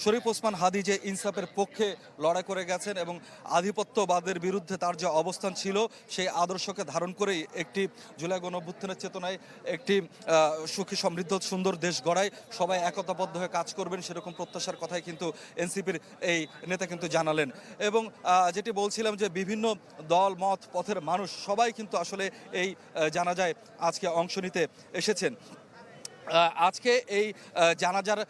শরীফ ওসমান হাদি যে ইনসাফের পক্ষে লড়াই করে গেছেন এবং আধিপত্যবাদের বিরুদ্ধে তার যে অবস্থান ছিল সেই আদর্শকে ধারণ করেই একটি জুলাই গণঅভ্যুত্থানের চেতনায় একটি সুখী সমৃদ্ধ সুন্দর দেশ গড়ায় সবাই একতাবদ্ধ হয়ে কাজ করবেন সেরকম প্রত্যাশার কথাই কিন্তু এনসিপির এই নেতা কিন্তু জানালেন। এবং যেটি বলছিলাম যে বিভিন্ন দল মত পথের মানুষ সবাই কিন্তু আসলে এই জানাজায় আজকে অংশ নিতে এসেছেন। আজকে এই জানাজার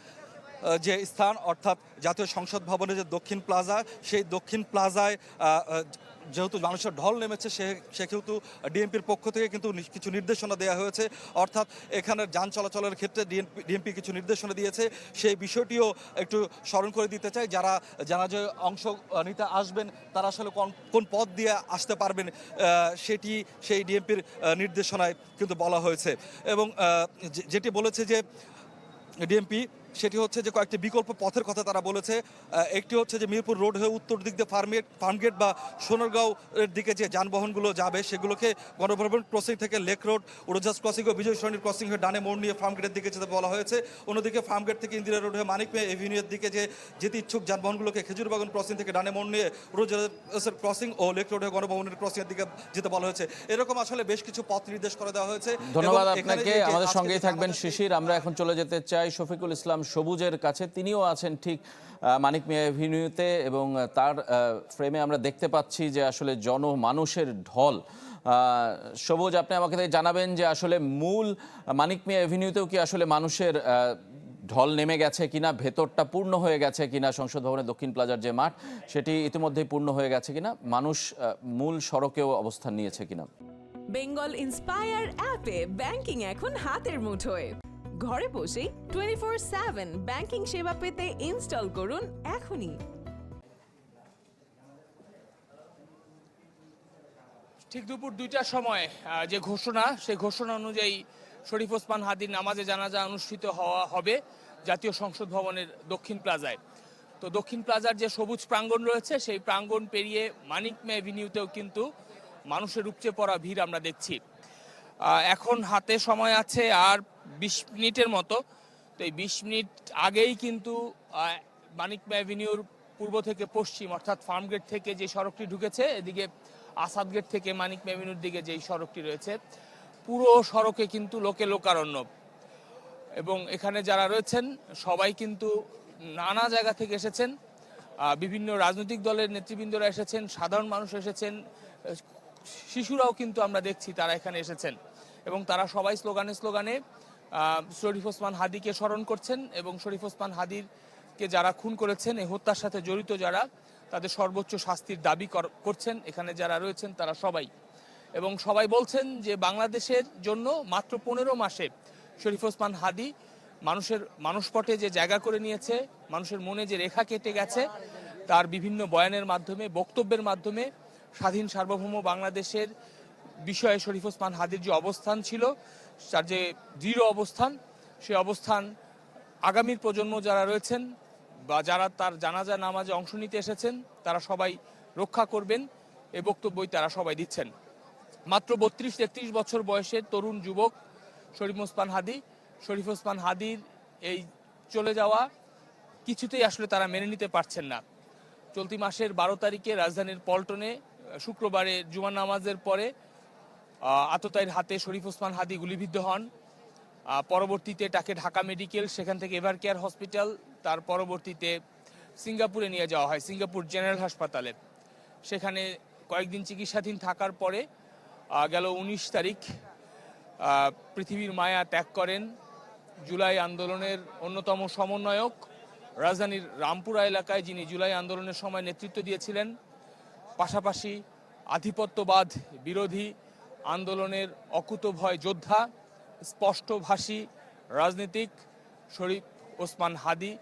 যে স্থান অর্থাৎ জাতীয় সংসদ ভবনের যে দক্ষিণ প্লাজা, সেই দক্ষিণ প্লাজায় যেহেতু মানুষের ঢল নেমেছে সেহেতু ডিএমপির পক্ষ থেকে কিন্তু কিছু নির্দেশনা দেওয়া হয়েছে, অর্থাৎ এখানের যান চলাচলের ক্ষেত্রে ডিএমপি কিছু নির্দেশনা দিয়েছে। সেই বিষয়টিও একটু স্মরণ করে দিতে চাই, যারা জানাজায় অংশ নিতে আসবেন তারা আসলে কোন পথ দিয়ে আসতে পারবেন সেটি সেই ডিএমপির নির্দেশনায় কিন্তু বলা হয়েছে। এবং যেটি বলেছে যে ডিএমপি সেটি হচ্ছে যে কয়েকটি বিকল্প পথের কথা তারা বলেছে। একটি হচ্ছে যে মিরপুর রোড হয়ে উত্তর দিক দিয়ে ফার্মগেট বা সোনারগাঁও এর দিকে যে যানবাহনগুলো যাবে সেগুলোকে গণভবন ক্রসিং থেকে লেক রোড, উড়োজাহাজ ক্রসিং ও বিজয় সরণির ক্রসিং হয়ে ডানে মোড় নিয়ে ফার্মগেটের দিকে যেতে বলা হয়েছে। অন্যদিকে ফার্মগেট থেকে ইন্দিরা রোড হয়ে মানিক মেয়ে এভিনিউয়ের দিকে যেতে ইচ্ছুক যানবাহনগুলোকে খেজুরবাগান ক্রসিং থেকে ডানে মোড় নিয়ে উড়োজাহাজের ক্রসিং ও লেক রোড হয়ে গণভবনের ক্রসিংয়ের দিকে যেতে বলা হয়েছে। এরকম আসলে বেশ কিছু পথ নির্দেশ করে দেওয়া হয়েছে। ধন্যবাদ আপনাকে, আমাদের সঙ্গেই থাকবেন শিশির। আমরা এখন চলে যেতে চাই শফিকুল ইসলাম সবুজের কাছে। তিনিও আছেন ঠিক মানিক মিয়া এভিনিউতে এবং তার ফ্রেমে আমরা দেখতে পাচ্ছি যে আসলে জনমানুষের ঢল। সবুজ, আপনি আমাকে জানাবেন যে আসলে মূল মানিক মিয়া এভিনিউতেও কি আসলে মানুষের ঢল নেমে গেছে কিনা, ভেতরটা পূর্ণ হয়ে গেছে কিনা, সংসদ ভবনের দক্ষিণ প্লাজার যে মাঠ সেটি ইতিমধ্যেই পূর্ণ হয়ে গেছে কিনা, মানুষ মূল সড়কেও অবস্থান নিয়েছে কিনা। বেঙ্গল ইন্সপায়ার অ্যাপে ব্যাংকিং এখন হাতের মুঠোয়। ঘরে বসেই 24/7 ব্যাংকিং সেবা পেতে ইনস্টল করুন এখনই। ঠিক দুপুর 2টার সময় যে ঘোষণা, সেই ঘোষণা অনুযায়ী শরীফ ওসমান হাদির নামাজে জানাজা অনুষ্ঠিত হবে জাতীয় সংসদ ভবনের দক্ষিণ প্লাজায়। তো দক্ষিণ প্লাজার যে সবুজ প্রাঙ্গণ রয়েছে সেই প্রাঙ্গণ পেরিয়ে মানিক মিয়া এভিনিউতেও কিন্তু মানুষের উপচে পড়া ভিড় আমরা দেখছি। এখন হাতে সময় আছে আর 20 মিনিটের মতো। তো এই 20 মিনিট আগেই কিন্তু মানিক মিয়া এভিনিউর পূর্ব থেকে পশ্চিম অর্থাৎ ফার্মগেট থেকে যে সড়কটি ঢুকেছে, এদিকে আসাদ গেট থেকে মানিক মিয়া এভিনিউর দিকে যেই সড়কটি রয়েছে, পুরো সড়কে কিন্তু লোকে লোকারণ্য। এবং এখানে যারা রয়েছেন সবাই কিন্তু নানা জায়গা থেকে এসেছেন, বিভিন্ন রাজনৈতিক দলের নেতৃবৃন্দরা এসেছেন, সাধারণ মানুষ এসেছেন, শিশুরাও কিন্তু আমরা দেখছি তারা এখানে এসেছেন এবং তারা সবাই স্লোগানে শরীফ ওসমান হাদিকে স্মরণ করছেন এবং শরীফ ওসমান হাদিরকে যারা খুন করেছেন, এই হত্যার সাথে জড়িত যারা, তাদের সর্বোচ্চ শাস্তির দাবি করছেন এখানে যারা রয়েছেন তারা সবাই। এবং সবাই বলছেন যে বাংলাদেশের জন্য মাত্র 15 মাসে শরীফ ওসমান হাদি মানুষের মানসপটে যে জায়গা করে নিয়েছে, মানুষের মনে যে রেখা কেটে গেছে, তার বিভিন্ন বয়ানের মাধ্যমে, বক্তব্যের মাধ্যমে স্বাধীন সার্বভৌম বাংলাদেশের বিষয়ে শরীফ ওসমান হাদির যে অবস্থান ছিল, তার যে দৃঢ় অবস্থান, সেই অবস্থান আগামীর প্রজন্ম যারা রয়েছেন বা যারা তার জানাজা নামাজে অংশ নিতে এসেছেন তারা সবাই রক্ষা করবেন, এ বক্তব্যই তারা সবাই দিচ্ছেন। মাত্র 32-33 বছর বয়সের তরুণ যুবক শরীফ ওসমান হাদির এই চলে যাওয়া কিছুতেই আসলে তারা মেনে নিতে পারছেন না। চলতি মাসের 12 তারিখে রাজধানীর পল্টনে শুক্রবারে জুমার নামাজের পরে আততায়ীর হাতে শরীফ ওসমান হাদি গুলিবিদ্ধ হন। পরবর্তীতে তাকে ঢাকা মেডিকেল, সেখান থেকে এভার কেয়ার হসপিটাল, তার পরবর্তীতে সিঙ্গাপুরে নিয়ে যাওয়া হয়, সিঙ্গাপুর জেনারেল হাসপাতালে। সেখানে কয়েকদিন চিকিৎসাধীন থাকার পরে গেল 19 তারিখ পৃথিবীর মায়া ত্যাগ করেন জুলাই আন্দোলনের অন্যতম সমন্বয়ক, রাজধানীর রামপুরা এলাকায় যিনি জুলাই আন্দোলনের সময় নেতৃত্ব দিয়েছিলেন, পাশাপাশি আধিপত্যবাদ বিরোধী আন্দোলনের অকুতভয় যোদ্ধা, স্পষ্টভাষী রাজনীতিক শরীফ ওসমান হাদি